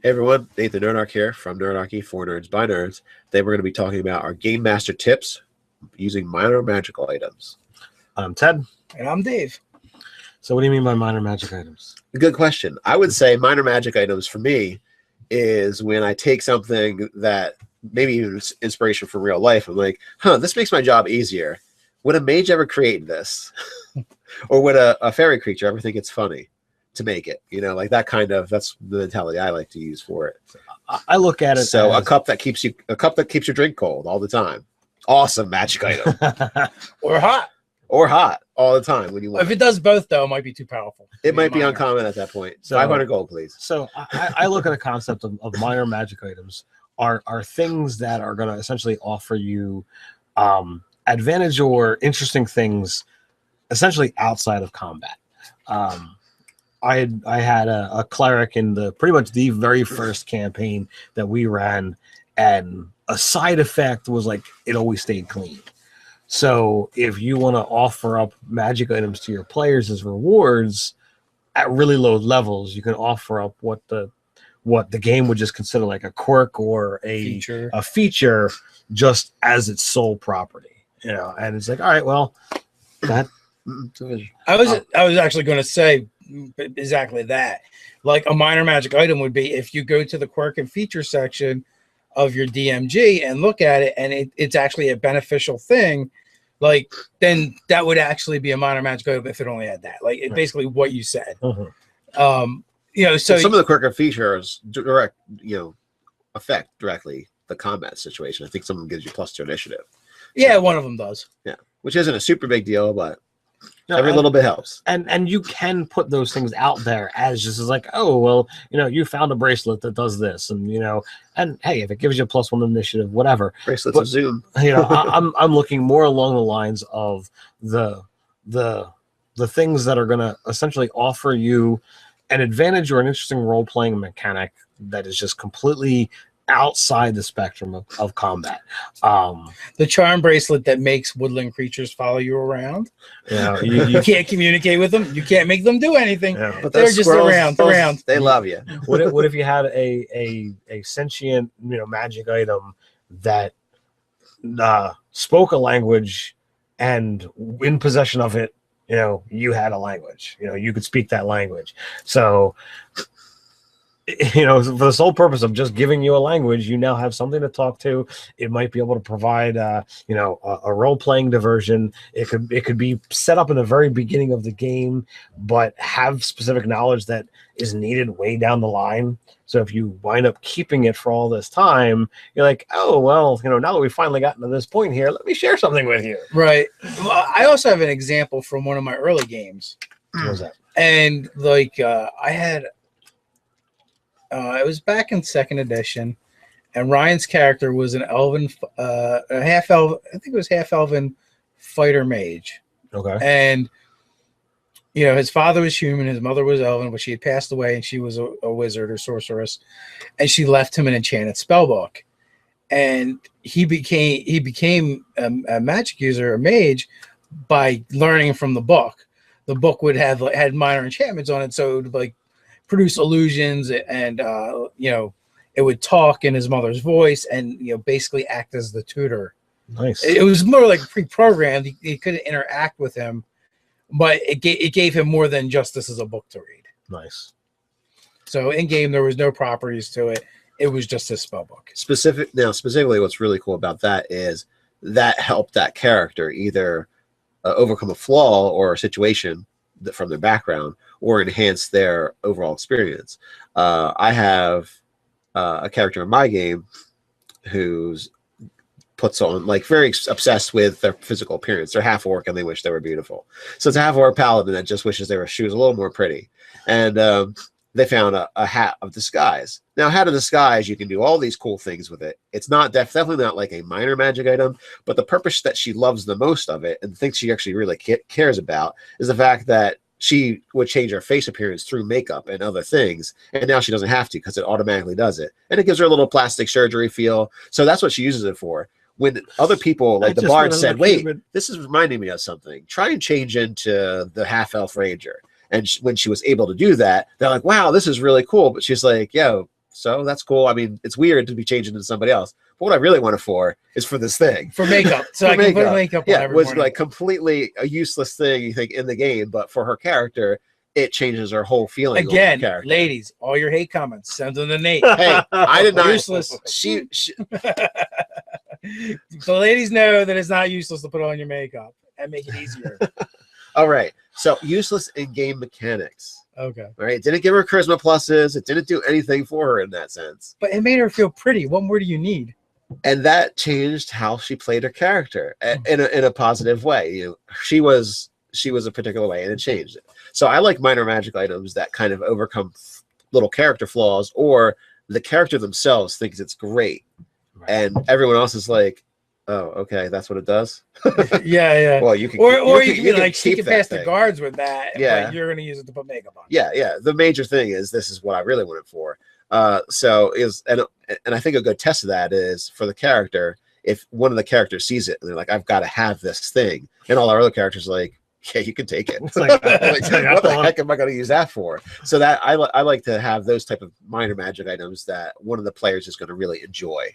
Hey everyone, Nathan Nerdarchy here from Nerdarchy for Nerds by Nerds. Today we're going to be talking about our Game Master tips using minor magical items. I'm Ted. And I'm Dave. So what do you mean by minor magic items? Good question. I would say minor magic items for me is when I take something that maybe even inspiration from real life. I'm like, this makes my job easier. Would a mage ever create this? Or would a fairy creature ever think it's funny to make it? You know, like that kind of, that's the mentality I like to use for it. I look at it so as a cup that keeps your drink cold all the time. Awesome magic item. Or hot. Or hot all the time when you want. If it does both, though, it might be too powerful. It might be uncommon at that point. So 500 gold, please. So I look at a concept of minor magic items are things that are going to essentially offer you advantage or interesting things essentially outside of combat. I had a cleric in pretty much the very first campaign that we ran, and a side effect was like it always stayed clean. So if you want to offer up magic items to your players as rewards at really low levels, you can offer up what the game would just consider like a quirk or a feature just as its sole property. You know, and it's like, all right, well, that. I was actually going to say exactly that. Like a minor magic item would be if you go to the quirk and feature section of your DMG and look at it, and it's actually a beneficial thing, like then that would actually be a minor magic item if it only had that. Like basically what you said. You know, so some of the quirk and features affect directly the combat situation. I think some of them gives you +2 initiative. Yeah, one of them does. Yeah, which isn't a super big deal, but every little bit helps. And you can put those things out there as just as like, oh, well, you know, you found a bracelet that does this, and you know, and hey, if it gives you a +1 initiative, whatever. Bracelets of Zoom. You know, I'm looking more along the lines of the things that are going to essentially offer you an advantage or an interesting role-playing mechanic that is just completely outside the spectrum of combat. The charm bracelet that makes woodland creatures follow you around. Yeah, you can't communicate with them. You can't make them do anything. Yeah, but they're just around. They love you. What if you had a sentient, you know, magic item that spoke a language, and in possession of it, you know, you had a language. You know, you could speak that language. So, you know, for the sole purpose of just giving you a language, you now have something to talk to. It might be able to provide, you know, a role-playing diversion. It could be set up in the very beginning of the game, but have specific knowledge that is needed way down the line. So if you wind up keeping it for all this time, you're like, oh, well, you know, now that we've finally gotten to this point here, let me share something with you. Right. Well, I also have an example from one of my early games. What was that? And like I had... it was back in 2nd edition, and Ryan's character was an elven, a half elven. I think it was half elven fighter mage. Okay. And you know, his father was human, his mother was elven, but she had passed away, and she was a wizard or sorceress, and she left him an enchanted spellbook, and he became a magic user, a mage, by learning from the book. The book would have had minor enchantments on it, so it would like produce illusions, and you know, it would talk in his mother's voice, and you know, basically act as the tutor. Nice. It was more like pre-programmed. He couldn't interact with him, but it gave him more than just this is a book to read. Nice. So in game there was no properties to it. It was just his spell book. Specifically, what's really cool about that is that helped that character either overcome a flaw or a situation from their background, or enhance their overall experience. I have a character in my game who's puts on like very obsessed with their physical appearance. They're half orc and they wish they were beautiful. So it's a half orc paladin that just wishes she was a little more pretty. And they found a hat of disguise. Now, hat of disguise, you can do all these cool things with it. It's not definitely not like a minor magic item, but the purpose that she loves the most of it and the thing she actually really cares about is the fact that she would change her face appearance through makeup and other things, and now she doesn't have to because it automatically does it, and it gives her a little plastic surgery feel. So that's what she uses it for. When other people, like the bard, said, "Wait, this is reminding me of something. Try and change into the half elf ranger." And when she was able to do that, they're like, "Wow, this is really cool." But she's like, "Yo, so that's cool. I mean, it's weird to be changing to somebody else. But what I really want it for is for this thing. For makeup. So For I can put makeup. makeup on Yeah, every it was morning. like completely a useless thing, you think, in the game, but for her character, it changes her whole feeling. Again, on the character. ladies, all your hate comments, send them to Nate. Hey, I did not. Useless. She The ladies know that it's not useless to put on your makeup and make it easier. All right. So useless in-game mechanics. Okay. All right. It didn't give her charisma pluses. It didn't do anything for her in that sense. But it made her feel pretty. What more do you need? And that changed how she played her character in a positive way. You know, she was a particular way, and it changed it. So I like minor magic items that kind of overcome little character flaws, or the character themselves thinks it's great, and everyone else is like, "Oh, okay, that's what it does." Yeah. Well, you can, or you can be like, she keep can that pass the thing. guards with that. Yeah. But you're gonna use it to put makeup on. Yeah. The major thing is this is what I really want it for. And I think a good test of that is for the character. If one of the characters sees it and they're like, "I've got to have this thing," and all our other characters are like, "Yeah, you can take it." It's like, What the heck am I going to use that for? So that I like to have those type of minor magic items that one of the players is going to really enjoy.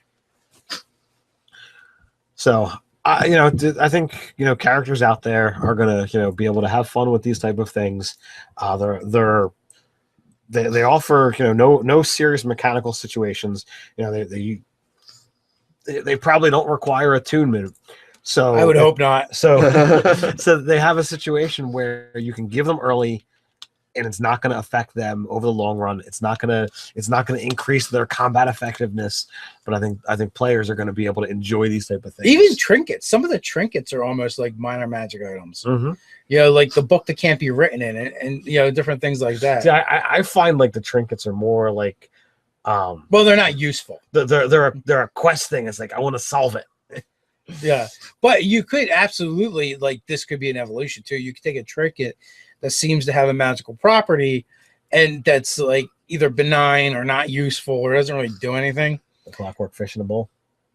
So I think characters out there are gonna be able to have fun with these type of things. They offer no serious mechanical situations. They probably don't require attunement. So I would hope not. So they have a situation where you can give them early, and it's not going to affect them over the long run. It's not going to increase their combat effectiveness. But I think players are going to be able to enjoy these type of things. Even trinkets. Some of the trinkets are almost like minor magic items. Mm-hmm. Like the book that can't be written in it, and different things like that. See, I find like the trinkets are more like, well, they're not useful. They're a quest thing. It's like I want to solve it. Yeah, but you could absolutely, like, this could be an evolution too. You could take a trinket that seems to have a magical property, and that's like either benign or not useful or doesn't really do anything. The clockwork fish in a bowl.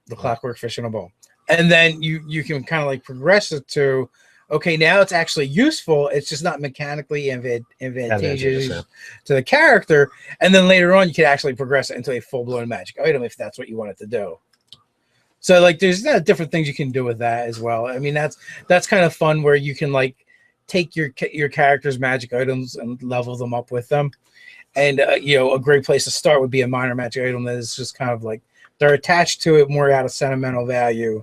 The clockwork fish in a bowl, and then you can kind of like progress it to, okay, now it's actually useful. It's just not mechanically advantageous to the character, and then later on you can actually progress it into a full blown magic item if that's what you want it to do. So like there's different things you can do with that as well. I mean, that's kind of fun where you can like take your character's magic items and level them up with them. And a great place to start would be a minor magic item that is just kind of like they're attached to it more out of sentimental value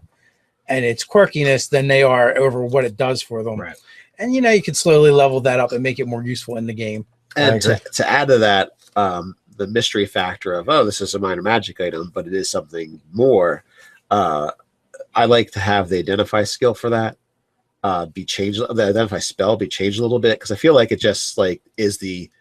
and its quirkiness than they are over what it does for them. Right. And you can slowly level that up and make it more useful in the game. And to add to that, the mystery factor of, oh, this is a minor magic item, but it is something more. I like to have the identify skill for that be changed. The identify spell be changed a little bit because I feel like it just like is the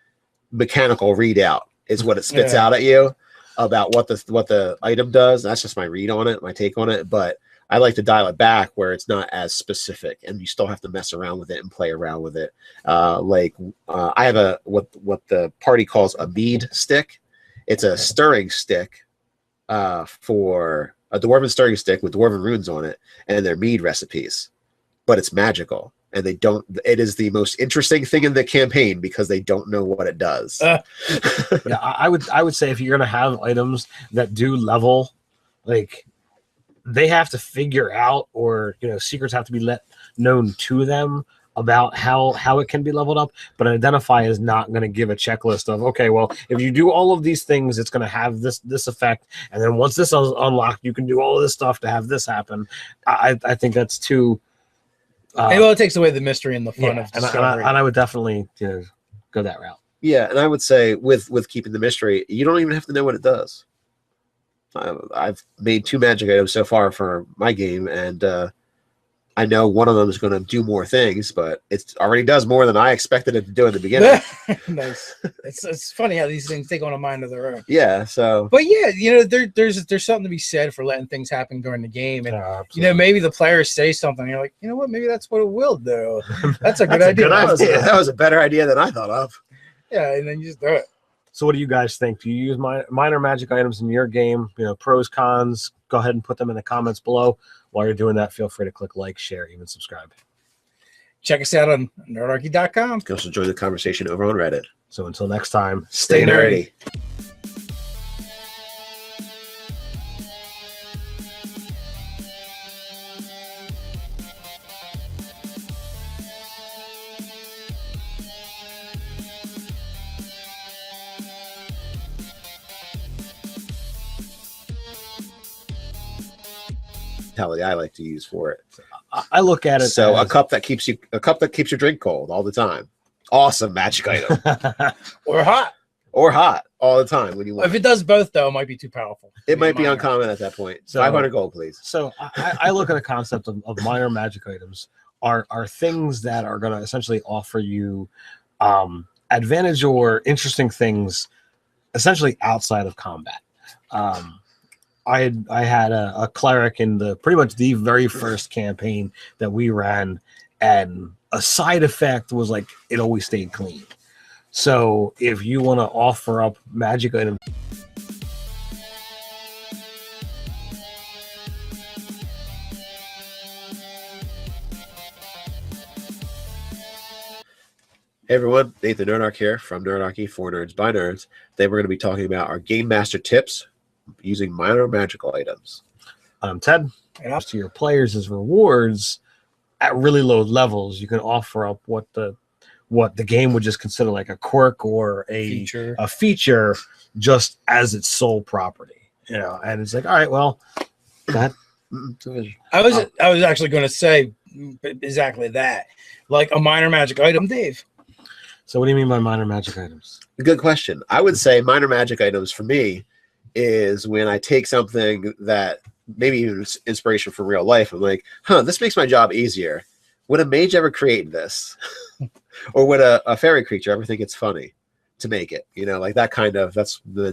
mechanical readout is what it spits out at you about what the item does. That's just my read on it, my take on it. But I like to dial it back where it's not as specific, and you still have to mess around with it and play around with it. I have what the party calls a mead stick. It's a stirring stick for a dwarven stirring stick with dwarven runes on it, and they're mead recipes, but it's magical, and it is the most interesting thing in the campaign because they don't know what it does. Yeah, I would say if you're gonna have items that do level, like they have to figure out, or secrets have to be let known to them about how it can be leveled up. But an identify is not going to give a checklist of, okay, well, if you do all of these things, it's going to have this effect, and then once this is unlocked, you can do all of this stuff to have this happen. I think that's too it takes away the mystery and the fun of discovery. And I would definitely go that route. Yeah, and I would say with keeping the mystery, you don't even have to know what it does. I've made 2 magic items so far for my game, and I know one of them is going to do more things, but it already does more than I expected it to do in the beginning. Nice. It's funny how these things take on a mind of their own. Yeah. So, but yeah, there's something to be said for letting things happen during the game, and maybe the players say something, and you're like, you know what, maybe that's what it will do. That's a good idea. That was a better idea than I thought of. Yeah, and then you just do it. So what do you guys think? Do you use minor magic items in your game? Pros, cons, go ahead and put them in the comments below. While you're doing that, feel free to click like, share, even subscribe. Check us out on nerdarchy.com. You can also join the conversation over on Reddit. So until next time, stay nerdy. mentality I like to use for it. I look at it So as, a cup that keeps your drink cold all the time. Awesome magic item. Or hot. Or hot all the time when you want. If it does both, though, it might be too powerful. It might be uncommon at that point. So, 500 gold, please. So I look at a concept of minor magic items are things that are going to essentially offer you advantage or interesting things essentially outside of combat. I had a cleric in pretty much the very first campaign that we ran, and a side effect was like it always stayed clean. So if you want to offer up magic items, Hey everyone, Nathan Nerdarchy here from Nerdarchy for Nerds by Nerds. Today we're going to be talking about our Game Master tips using minor magical items. I'm Ted. And to your players as rewards at really low levels, you can offer up what the game would just consider like a quirk or a feature just as its sole property. You know, and it's like, all right, well, that I was actually going to say exactly that, like a minor magic item, Dave. So what do you mean by minor magic items? Good question. I would say minor magic items for me is when I take something that maybe even inspiration from real life. I'm like, this makes my job easier. Would a mage ever create this? Or would a fairy creature ever think it's funny to make it? You know, like that kind of, that's the